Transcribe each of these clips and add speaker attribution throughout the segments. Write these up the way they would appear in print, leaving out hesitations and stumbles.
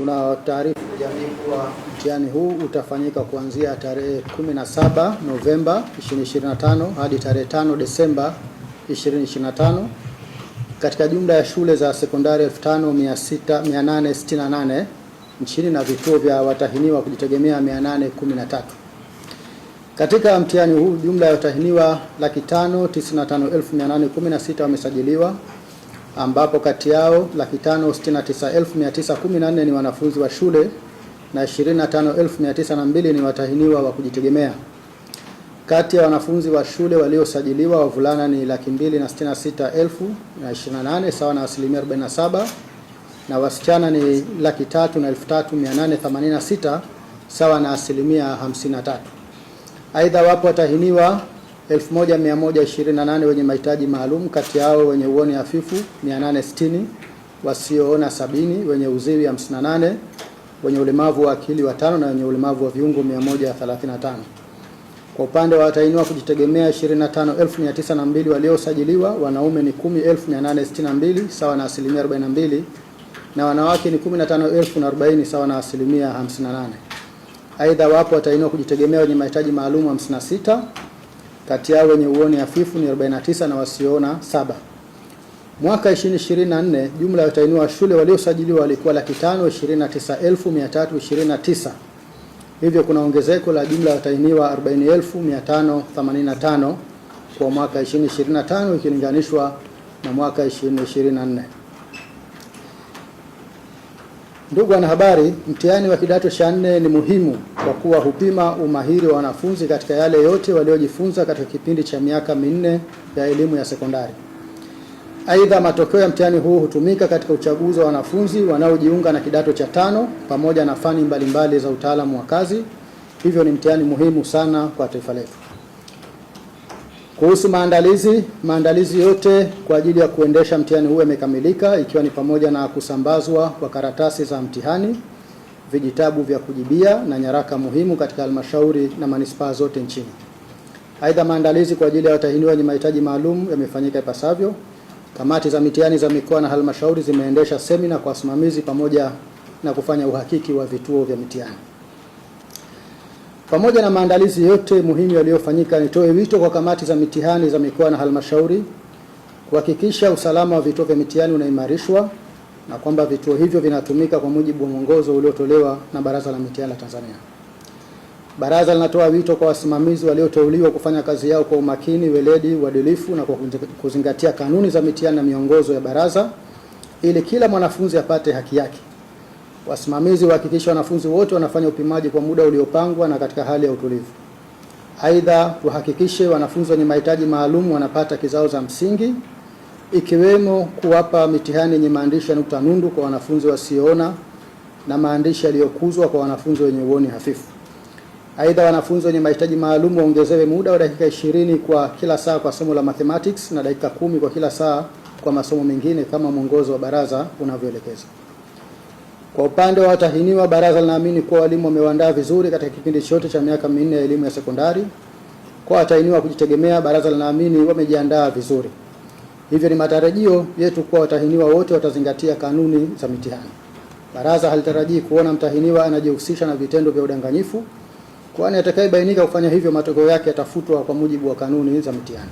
Speaker 1: Tuna taarifa jamii kuwa mtihani huu utafanyika kuanzia tarehe 17 Novemba 2025 hadi tarehe 5 Desemba 2025 katika jumla ya shule za sekondari 5868 nchini na vituo vya watahiniwa kujitegemea 813. Katika mtihani huu jumla ya watahiniwa 595,816 wamesajiliwa, ambapo kati yao 569,914 ni wanafunzi wa shule na 25,902 ni watahiniwa wa kujitegemea. Kati ya wanafunzi wa shule waliosajiliwa, wavulana ni 266,028 sawa na asilimia 47, na wasichana ni 303,886 sawa na asilimia 53. Aidha, wapo watahiniwa 1128 wenye mahitaji maalum, kati yao wenye uoni hafifu 860, wasioona 70, wenye uziwi 58, wenye ulemavu wa akili 5 na wenye ulemavu wa viungo 135. Kwa upande wa watahiniwa kujitegemea 25,902 waliosajiliwa, wanaume ni 10,862 sawa na asilimia 42, na wanawake ni 15,040 sawa na asilimia 58. Aidha, wapo watahiniwa kujitegemea wenye mahitaji maalum 56, kati yao wenye uoni hafifu ni 49 na wasioona 7. Mwaka 2024 jumla ya watahiniwa wa shule waliosajiliwa walikuwa 529,329. Hivyo kuna ongezeko la jumla ya watahiniwa 40,585 kwa mwaka 2025 ikilinganishwa na mwaka 2024. Ndugu wanahabari, mtihani wa kidato cha 4 ni muhimu kwa kuwa hupima umahiri wa wanafunzi katika yale yote waliojifunza katika kipindi cha miaka minne ya elimu ya sekondari. Aidha, matokeo ya mtihani huu hutumika katika uchaguzi wa wanafunzi wanaojiunga na kidato cha 5 pamoja na fani mbalimbali za utaalamu wa kazi. Hivyo ni mtihani muhimu sana kwa taifa letu. Kuhusu maandalizi yote kwa ajili ya kuendesha mtihani huu yamekamilika, ikiwa ni pamoja na kusambazwa kwa karatasi za mtihani, vijitabu vya kujibia na nyaraka muhimu katika halmashauri na manispaa zote nchini. Aidha, maandalizi kwa ajili ya watahiniwa wenye mahitaji maalum yamefanyika ipasavyo. Kamati za mitihani za mikoa na halmashauri zimeendesha semina kwa wasimamizi pamoja na kufanya uhakiki wa vituo vya mitihani. Pamoja na maandalizi yote muhimu yaliyofanyika, nitoe wito kwa kamati za mitihani za mikoa na halmashauri kuhakikisha usalama wa vituo vya mitihani unaimarishwa na kwamba vituo hivyo vinatumika kwa mujibu wa mwongozo uliotolewa na Baraza la Mitihani la Tanzania. Baraza linatoa wito kwa wasimamizi walioteuliwa kufanya kazi yao kwa umakini, weledi, uadilifu na kwa kuzingatia kanuni za mitihani na miongozo ya baraza ili kila mwanafunzi apate haki yake. Wasimamizi wahakikisha wanafunzi wote wanafanya upimaji kwa muda uliopangwa na katika hali ya utulivu. Aidha, tuhakikishe wanafunzi wenye mahitaji maalum wanapata kizao za msingi, ikiwemo kuwapa mitihani yenye maandishi ya nukta nundu kwa wanafunzi wasioona na maandishi yaliyokuzwa kwa wanafunzi wenye uoni hafifu. Aidha, wanafunzi wenye mahitaji maalum waongezewe muda wa dakika 20 kwa kila saa kwa somo la mathematics na dakika 10 kwa kila saa kwa masomo mengine kama mwongozo wa baraza unavyoelekeza. Kwa upande wa watahiniwa, baraza linaamini kuwa walimu wamewaandaa vizuri katika kipindi chote cha miaka minne ya elimu ya sekondari. Kwa watahiniwa kujitegemea, baraza linaamini wamejiandaa vizuri. Hivyo ni matarajio yetu kuwa watahiniwa wote watazingatia kanuni za mitihani. Baraza halitarajii kuona mtahiniwa anajihusisha na vitendo vya udanganyifu, kwani atakayebainika kufanya hivyo matokeo yake yatafutwa kwa mujibu wa kanuni za mitihani.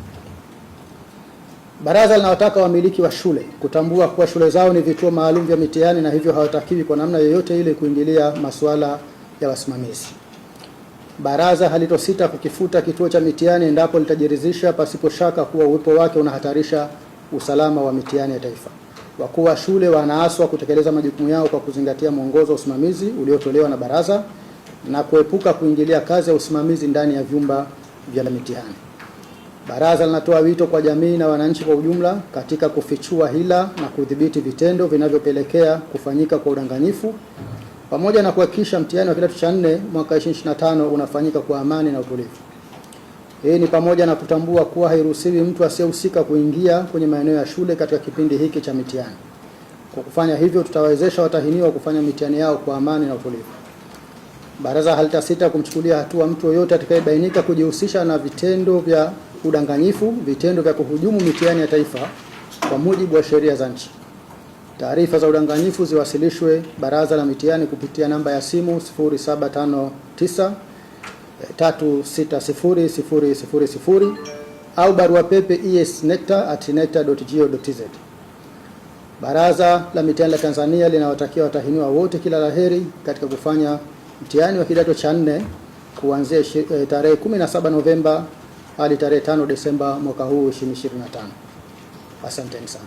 Speaker 1: Baraza linawataka wamiliki wa shule kutambua kuwa shule zao ni vituo maalum vya mitihani na hivyo hawatakiwi kwa namna yoyote ile kuingilia masuala ya wasimamizi. Baraza halitosita kukifuta kituo cha mitihani endapo litajiridhisha pasipo shaka kuwa uwepo wake unahatarisha usalama wa mitihani ya taifa. Wakuu wa shule wanaaswa kutekeleza majukumu yao kwa kuzingatia mwongozo wa usimamizi uliotolewa na baraza na kuepuka kuingilia kazi ya usimamizi ndani ya vyumba vya mitihani. Baraza linatoa wito kwa jamii na wananchi kwa ujumla katika kufichua hila na kudhibiti vitendo vinavyopelekea kufanyika kwa udanganyifu pamoja na kuhakikisha mtihani wa kidato cha 4 mwaka 2025 unafanyika kwa amani na utulivu. Hii ni pamoja na kutambua kuwa hairuhusiwi mtu asiyehusika kuingia kwenye maeneo ya shule katika kipindi hiki cha mitihani. Kwa kufanya hivyo, tutawawezesha watahiniwa kufanya mitihani yao kwa amani na utulivu. Baraza halitasita kumchukulia hatua mtu yoyote atakayebainika kujihusisha na vitendo vya udanganyifu, vitendo vya kuhujumu mitihani ya taifa kwa mujibu wa sheria za nchi. Taarifa za udanganyifu ziwasilishwe Baraza la Mitihani kupitia namba ya simu 0759 3600000 au barua pepe esnecta@necta.go.tz. Baraza la Mitihani la Tanzania linawatakia watahiniwa wote kila laheri katika kufanya mtihani wa kidato cha 4 kuanzia tarehe 17 Novemba hadi tarehe 5 Desemba mwaka huu 2025. Asanteni sana.